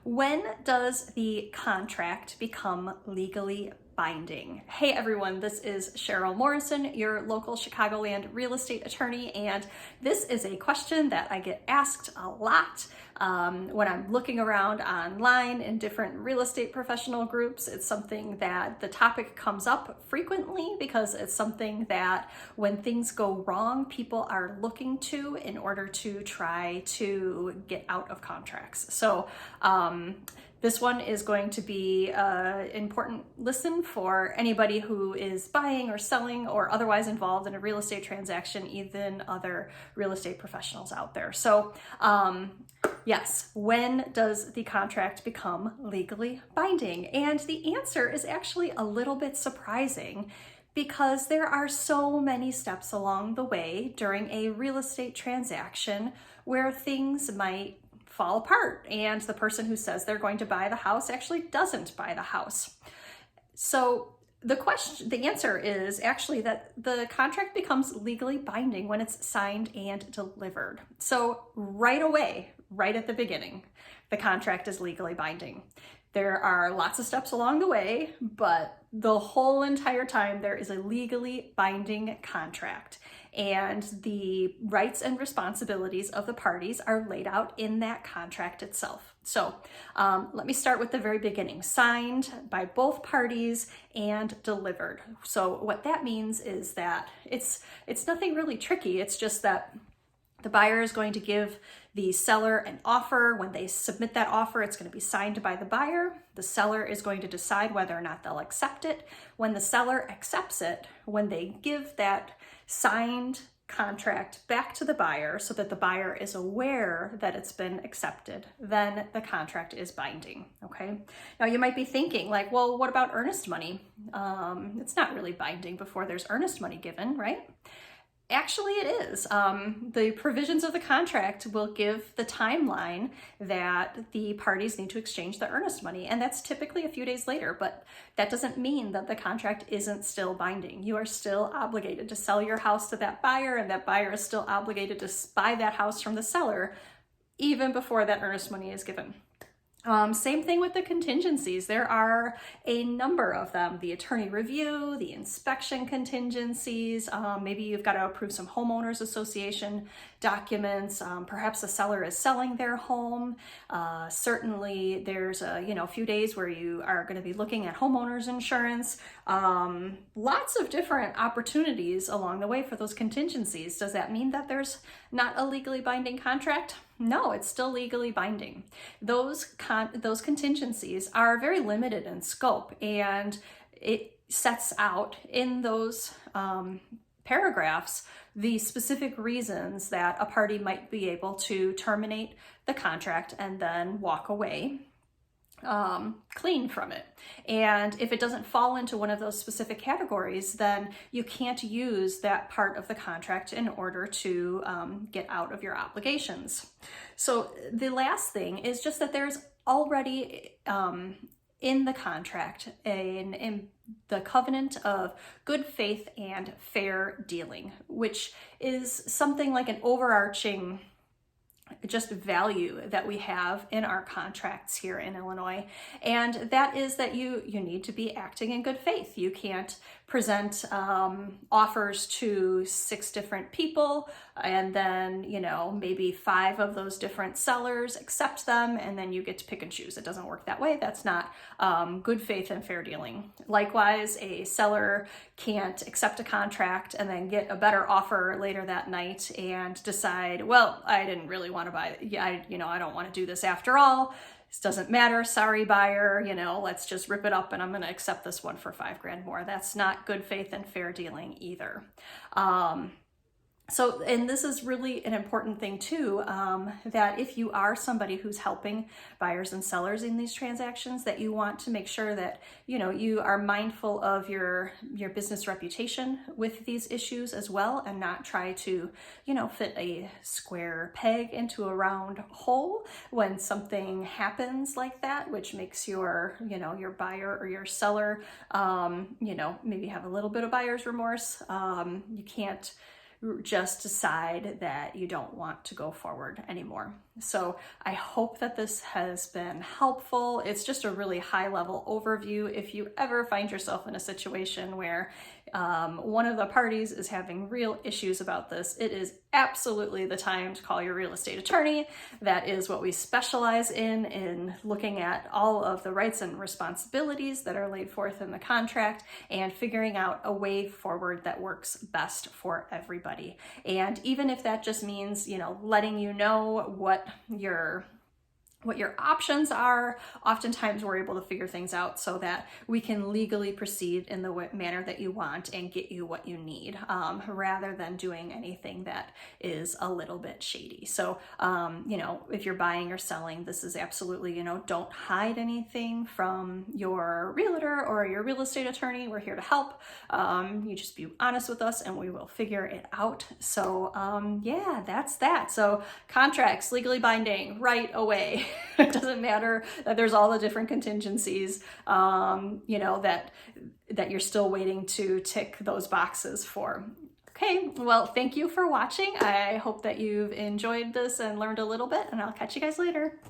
When does the contract become legally binding? Hey everyone, this is Cheryl Morrison, your local Chicagoland real estate attorney, and this is a question that I get asked a lot when I'm looking around online in different real estate professional groups. It's something that the topic comes up frequently because it's something that when things go wrong, people are looking to in order to try to get out of contracts. So this one is going to be an important listen for anybody who is buying or selling or otherwise involved in a real estate transaction, even other real estate professionals out there. So yes, when does the contract become legally binding? And the answer is actually a little bit surprising because there are so many steps along the way during a real estate transaction where things might fall apart and the person who says they're going to buy the house actually doesn't buy the house. So the answer is actually that the contract becomes legally binding when it's signed and delivered. So right away, right at the beginning, the contract is legally binding. There are lots of steps along the way, but the whole entire time there is a legally binding contract, and the rights and responsibilities of the parties are laid out in that contract itself. So let me start with the very beginning. Signed by both parties and delivered. So what that means is that it's nothing really tricky. It's just that the buyer is going to give the seller an offer. When they submit that offer, it's going to be signed by the buyer. The seller is going to decide whether or not they'll accept it. When the seller accepts it, when they give that signed contract back to the buyer so that the buyer is aware that it's been accepted, then the contract is binding, okay? Now you might be thinking like, well, what about earnest money? It's not really binding before there's earnest money given, right? Actually, it is. The provisions of the contract will give the timeline that the parties need to exchange the earnest money, and that's typically a few days later, but that doesn't mean that the contract isn't still binding. You are still obligated to sell your house to that buyer, and that buyer is still obligated to buy that house from the seller even before that earnest money is given. Same thing with the contingencies. There are a number of them. The attorney review, the inspection contingencies, maybe you've got to approve some homeowners association documents. Perhaps the seller is selling their home. Certainly there's a few days where you are going to be looking at homeowners insurance. Lots of different opportunities along the way for those contingencies. Does that mean that there's not a legally binding contract? No, it's still legally binding. Those contingencies are very limited in scope, and it sets out in those paragraphs the specific reasons that a party might be able to terminate the contract and then walk away clean from it. And if it doesn't fall into one of those specific categories, then you can't use that part of the contract in order to get out of your obligations. So the last thing is just that there's already in the contract in the covenant of good faith and fair dealing, which is something like an overarching just value that we have in our contracts here in Illinois. And that is that you need to be acting in good faith. You can't present offers to 6 different people and then, maybe 5 of those different sellers accept them and then you get to pick and choose. It doesn't work that way. That's not good faith and fair dealing. Likewise, a seller can't accept a contract and then get a better offer later that night and decide, well, I didn't really want to buy it. I don't want to do this after all. This doesn't matter. Sorry, buyer, let's just rip it up and I'm going to accept this one for $5,000 more. That's not good faith and fair dealing either. So, and this is really an important thing too, that if you are somebody who's helping buyers and sellers in these transactions, that you want to make sure that, you are mindful of your business reputation with these issues as well, and not try to, fit a square peg into a round hole when something happens like that, which makes your buyer or your seller, maybe have a little bit of buyer's remorse. You can't just decide that you don't want to go forward anymore. So I hope that this has been helpful. It's just a really high level overview. If you ever find yourself in a situation where one of the parties is having real issues about this, it is absolutely the time to call your real estate attorney. That is what we specialize in looking at all of the rights and responsibilities that are laid forth in the contract and figuring out a way forward that works best for everybody. And even if that just means, letting you know what your options are, oftentimes we're able to figure things out so that we can legally proceed in the manner that you want and get you what you need, rather than doing anything that is a little bit shady. So, if you're buying or selling, this is absolutely, don't hide anything from your realtor or your real estate attorney. We're here to help. You just be honest with us and we will figure it out. So, yeah, that's that. So contracts, legally binding right away. It doesn't matter that there's all the different contingencies, that you're still waiting to tick those boxes for. Okay, well, thank you for watching. I hope that you've enjoyed this and learned a little bit, and I'll catch you guys later.